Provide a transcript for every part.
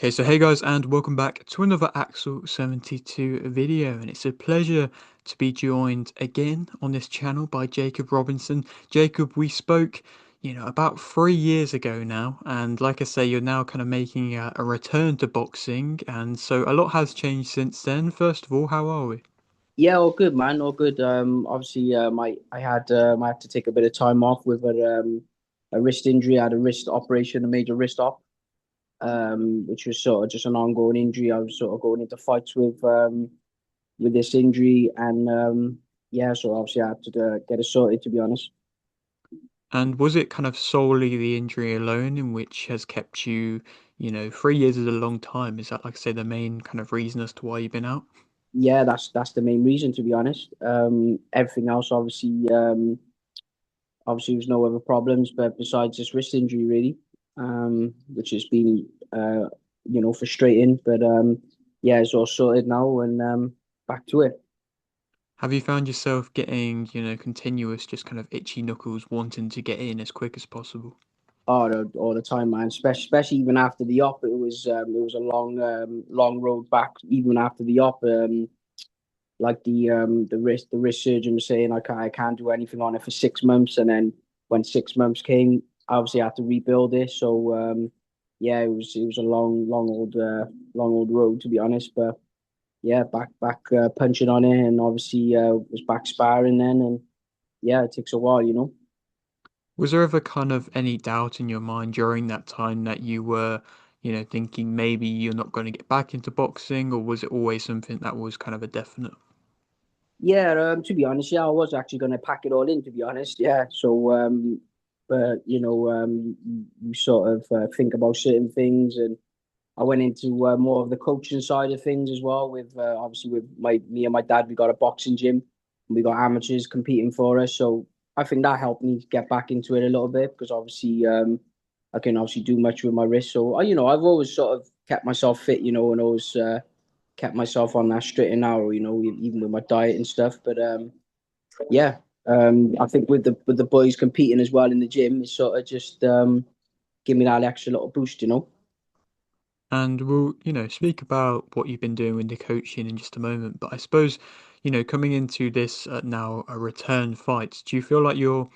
Okay, so hey guys, and welcome back to another Axel 72 video, and it's a pleasure to be joined again on this channel by Jacob Robinson. Jacob, we spoke, about 3 years ago now, and like I say, you're now kind of making a return to boxing, and so a lot has changed since then. First of all, how are we? Yeah, all good, man. All good. Obviously, I had to take a bit of time off with a wrist injury. I had a wrist operation, a major wrist op, which was sort of just an ongoing injury. I was sort of going into fights with this injury, and yeah, so obviously I had to get it sorted. To be honest, And was it kind of solely the injury alone in which has kept you, 3 years is a long time. Is that, like I say, the main kind of reason as to why you've been out? yeah, that's the main reason. To be honest, everything else obviously there's no other problems, but besides this wrist injury, really, which has been frustrating. But yeah, it's all sorted now, and back to it. Have you found yourself getting, continuous, just kind of itchy knuckles, wanting to get in as quick as possible? All the time, man. Especially even after the op, it was a long road back. Even after the op, like the wrist surgeon was saying I can't do anything on it for 6 months, and then when 6 months came, obviously I had to rebuild it. So yeah, it was a long old road, to be honest. But yeah, back punching on it, and obviously was back sparring then, and yeah, it takes a while, you know. Was there ever kind of any doubt in your mind during that time that you were, thinking maybe you're not going to get back into boxing, or was it always something that was kind of a definite? Yeah, to be honest, yeah, I was actually going to pack it all in, to be honest. Yeah, so but you sort of think about certain things, and I went into more of the coaching side of things as well. With obviously with my me and my dad, we got a boxing gym, and we got amateurs competing for us. So I think that helped me get back into it a little bit because obviously I can obviously do much with my wrist. So I've always sort of kept myself fit, and always kept myself on that straight and narrow, even with my diet and stuff. But yeah, I think with the boys competing as well in the gym, it's sort of just give me that extra little boost. And we'll, speak about what you've been doing with the coaching in just a moment. But I suppose, coming into this now a return fight, do you feel like your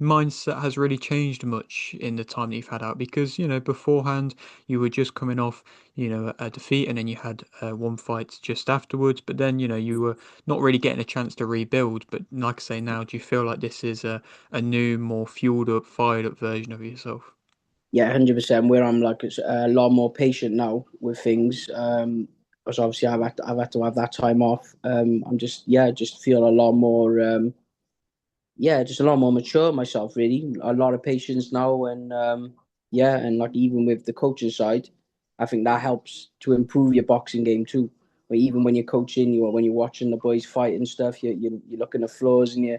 mindset has really changed much in the time that you've had out? Because, beforehand you were just coming off, a defeat, and then you had one fight just afterwards. But then, you were not really getting a chance to rebuild. But like I say now, do you feel like this is a new, more fueled up, fired up version of yourself? Yeah, 100%. Where I'm like a lot more patient now with things. Because obviously I've had to have that time off. I'm just just feel a lot more just a lot more mature myself, really. A lot of patience now, and yeah, and like even with the coaching side, I think that helps to improve your boxing game too. But even when you're coaching, when you're watching the boys fight and stuff, you're looking at flaws in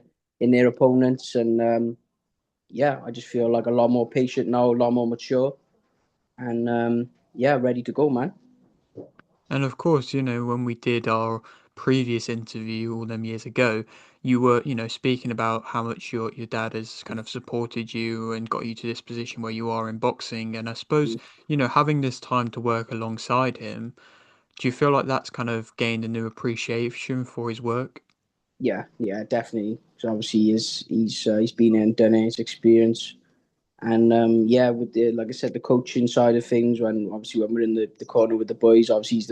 their opponents, and yeah, I just feel like a lot more patient now, a lot more mature, and yeah, ready to go, man. And of course, when we did our previous interview all them years ago, you were, speaking about how much your dad has kind of supported you and got you to this position where you are in boxing. And I suppose, having this time to work alongside him, do you feel like that's kind of gained a new appreciation for his work? Yeah, yeah, definitely. So obviously he's been there and done it, his experience. And yeah, with the like I said, the coaching side of things, when we're in the corner with the boys, obviously he's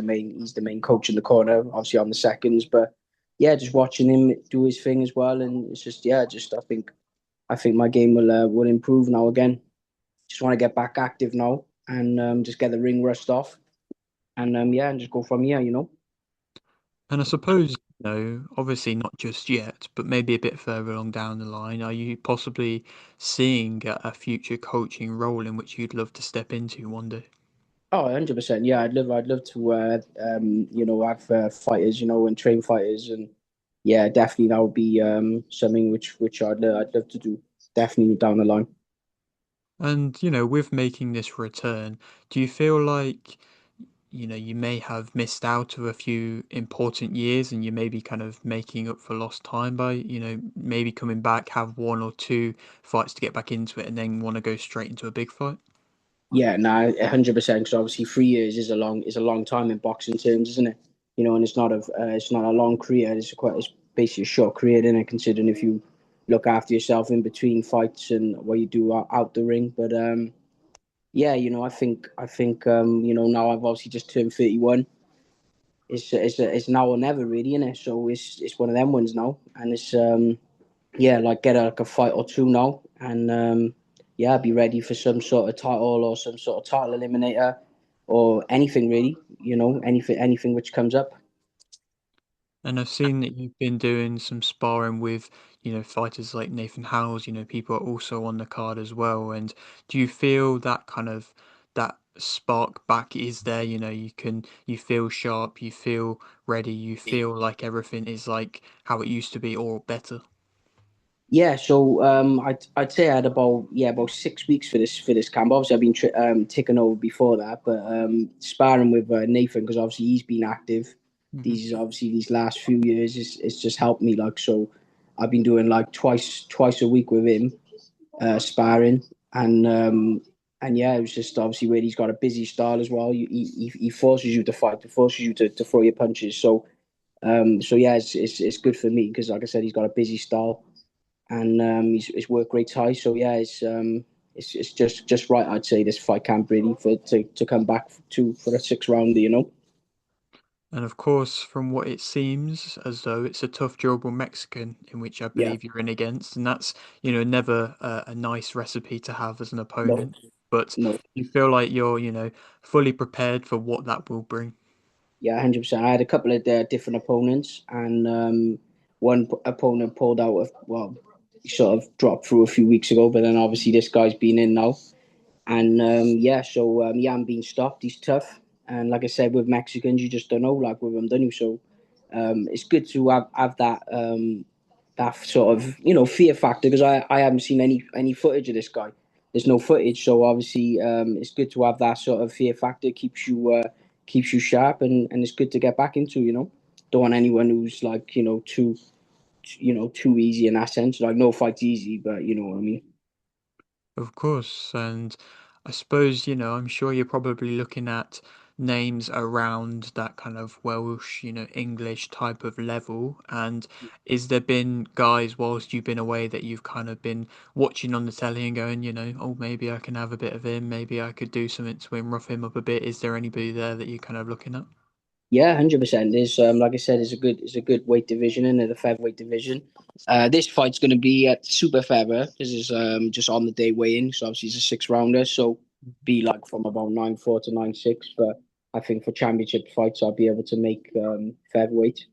the main coach in the corner. Obviously on the seconds, but yeah, just watching him do his thing as well, and it's just just I think my game will improve now again. Just want to get back active now and just get the ring rust off, and yeah, and just go from here. And I suppose, obviously not just yet, but maybe a bit further along down the line, are you possibly seeing a future coaching role in which you'd love to step into one day? Oh, 100%. Yeah, I'd love to, have fighters, and train fighters, and yeah, definitely that would be something which I'd love to do. Definitely down the line. And, with making this return, do you feel like, you may have missed out of a few important years and you may be kind of making up for lost time by, maybe coming back, have one or two fights to get back into it and then want to go straight into a big fight? Yeah, no, 100%. Because obviously 3 years is a long time in boxing terms, isn't it? You know, and it's not a long career. It's basically a short career, isn't it? Considering if you look after yourself in between fights and what you do out the ring. But yeah, you know, now I've obviously just turned 31. It's now or never, really, isn't it? So it's one of them ones now, and it's yeah, like get like a fight or two now, and yeah, be ready for some sort of title or some sort of title eliminator or anything really. You know, anything which comes up. And I've seen that you've been doing some sparring with, fighters like Nathan Howells, people are also on the card as well. And do you feel that kind of that spark back is there? You feel sharp, you feel ready, you feel like everything is like how it used to be or better. Yeah, so I'd say I had about 6 weeks for this camp. Obviously, I've been taking over before that, but sparring with Nathan because obviously he's been active. Hmm. These last few years it's just helped me like so. I've been doing like twice a week with him, sparring, and yeah, it was just obviously where he's got a busy style as well. He forces you to fight, he forces you to throw your punches. So yeah, it's good for me because like I said, he's got a busy style and his work rate's high. So yeah, it's just right. I'd say this fight camp really for to come back to for a six rounder. You know. And of course, from what it seems as though it's a tough, durable Mexican in which I Yeah. believe you're in against, and that's, never a nice recipe to have as an No. opponent. But No. you feel like you're, fully prepared for what that will bring. Yeah, 100%. I had a couple of different opponents, and one opponent pulled out of well, he sort of dropped through a few weeks ago, but then obviously this guy's been in now. And yeah, so yeah, I'm being stopped. He's tough, and like I said, with Mexicans, you just don't know, like with them, don't you? So it's good to have that sort of fear factor because I haven't seen any footage of this guy. There's no footage, so obviously it's good to have that sort of fear factor. Keeps you sharp, and it's good to get back into. You know, don't want anyone who's like too easy in that sense. Like no fight's easy, but you know what I mean. Of course, and I suppose, I'm sure you're probably looking at names around that kind of Welsh, English type of level. And is there been guys whilst you've been away that you've kind of been watching on the telly and going, oh, maybe I can have a bit of him, maybe I could do something to him, rough him up a bit. Is there anybody there that you're kind of looking at? Yeah, 100%. There's like I said, it's a good weight division in the featherweight division. This fight's going to be at super feather. This is just on the day weigh-in, so obviously it's a six rounder, so be like from about 9'4" to 9'6". But I think for championship fights, I'll be able to make featherweight.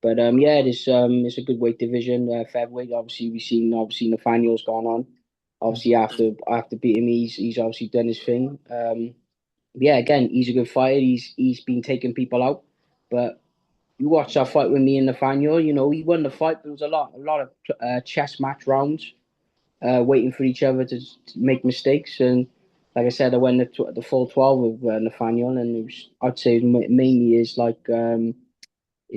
But yeah, it's a good weight division. Featherweight, obviously obviously Nathaniel's gone on. Obviously after beating me, he's obviously done his thing. Yeah, again, he's a good fighter. He's been taking people out, but you watch that fight with me in the final. You know, he won the fight, but there was a lot of chess match rounds, waiting for each other to make mistakes. And like I said, I went the full 12 with Nathaniel, and I'd say mainly his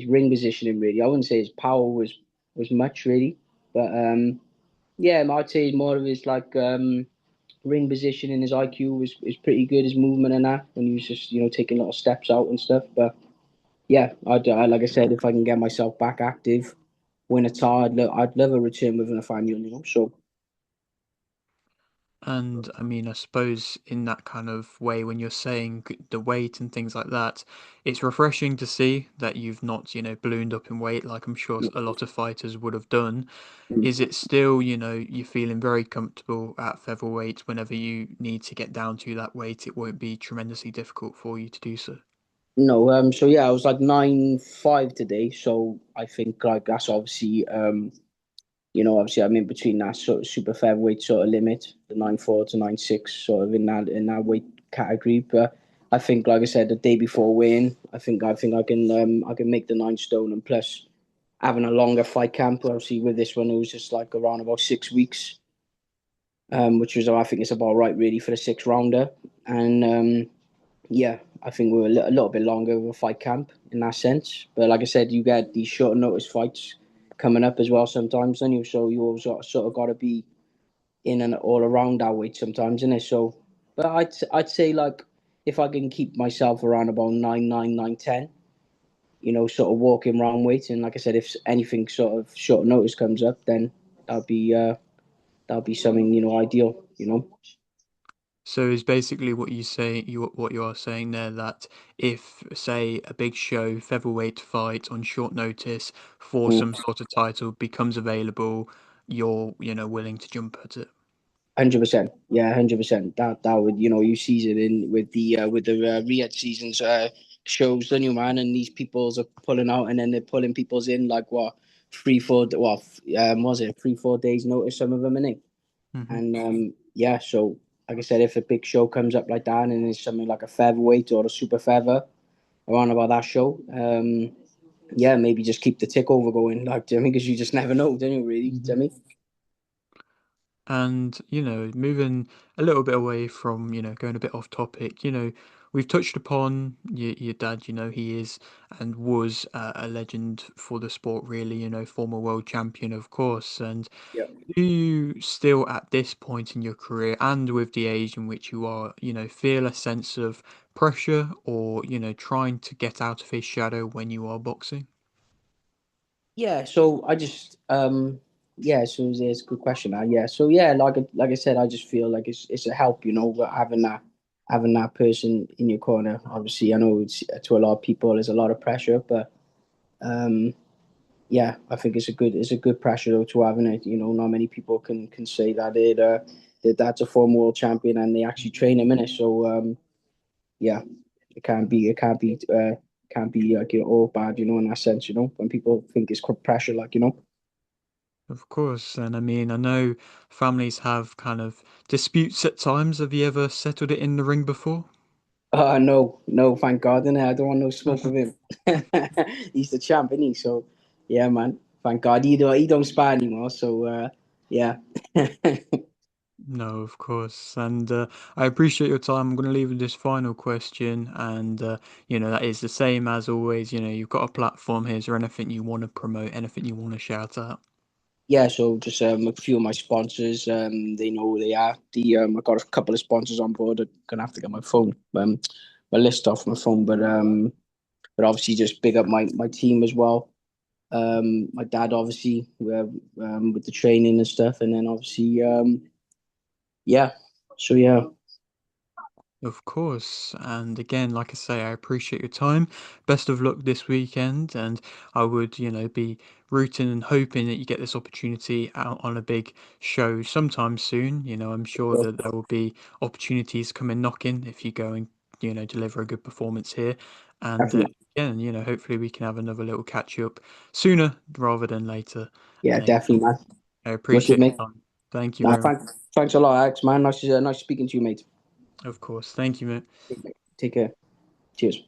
ring positioning. Really, I wouldn't say his power was much really, but yeah, I'd say more of his ring positioning. His IQ was pretty good. His movement and that when he was just taking little steps out and stuff. But yeah, like I said, if I can get myself back active, win a tie, I'd love a return with Nathaniel. So And I mean, I suppose in that kind of way, when you're saying the weight and things like that, it's refreshing to see that you've not, ballooned up in weight like I'm sure a lot of fighters would have done. Is it still, you're feeling very comfortable at featherweight whenever you need to get down to that weight, it won't be tremendously difficult for you to do so? no, so yeah, I was like 9'5" today. So I think like that's obviously obviously I'm in between that sort of super featherweight sort of limit, the 9'4" to 9'6", sort of in that weight category. But I think, like I said, the day before weighing, I think I can make the 9 stone, and plus having a longer fight camp. Obviously, with this one, it was just like around about 6 weeks, which was I think it's about right really for the six rounder. And yeah, I think we were a little bit longer of a fight camp in that sense. But like I said, you get these short notice fights coming up as well sometimes, don't you? So you also sort of got to be in and all around that weight sometimes, innit? So But I'd say like if I can keep myself around about 9, 9, 9, 10, sort of walking around weight, and like I said, if anything sort of short notice comes up, then that'll be uh that'll be something ideal. So is basically what you say what you are saying there that if say a big show featherweight fight on short notice for some sort of title becomes available, you're willing to jump at it. 100%. Yeah, 100%. That would you see it in with the Riyadh seasons shows, don't you, man? And these people's are pulling out, and then they're pulling people's in like what 3, 4, was it 3, 4 days notice? Some of them, innit? Hmm. And yeah, so like I said, if a big show comes up like that, and it's something like a featherweight or a super feather around about that show, yeah, maybe just keep the tick over going, like, do you know what I mean? Because you just never know, don't you? Really, do you know what I mean? And, moving a little bit away from, going a bit off topic, we've touched upon your dad, he is and was a legend for the sport, really, former world champion, of course. And Yeah. do you still, at this point in your career and with the age in which you are, feel a sense of pressure or, trying to get out of his shadow when you are boxing? Yeah, so I just yeah, so it's a good question. Yeah, so yeah, like I said, I just feel like it's a help, having that person in your corner. Obviously, I know it's to a lot of people there's a lot of pressure, but um yeah, I think it's a good pressure though to having it. Not many people can say that that's a former world champion and they actually train him in it. So yeah, it can't be like all bad, in that sense. When people think it's pressure, like Of course, and I mean, I know families have kind of disputes at times. Have you ever settled it in the ring before? No, no, thank God. And I don't want no smoke with him. He's the champ, isn't he? So, yeah, man. Thank God. He don't spar anymore. So, yeah. No, of course. And I appreciate your time. I'm going to leave with this final question. And, that is the same as always. You've got a platform here. Is there anything you want to promote, anything you want to shout out? Yeah, so just a few of my sponsors, they know who they are. I've got a couple of sponsors on board. I'm gonna have to get my list off my phone, but obviously just big up my team as well. My dad obviously with the training and stuff, and then obviously yeah. So yeah, Of course. And again, like I say, I appreciate your time. Best of luck this weekend. And I would, be rooting and hoping that you get this opportunity out on a big show sometime soon. I'm sure that there will be opportunities coming knocking if you go and, deliver a good performance here. And definitely. again, hopefully we can have another little catch up sooner rather than later. Yeah, And definitely, man. I Wicked, appreciate mate. your time. Thank you Nah, very much. thanks a lot, Alex, man. Nice speaking to you, mate. Of course. Thank you, mate. Take care. Cheers.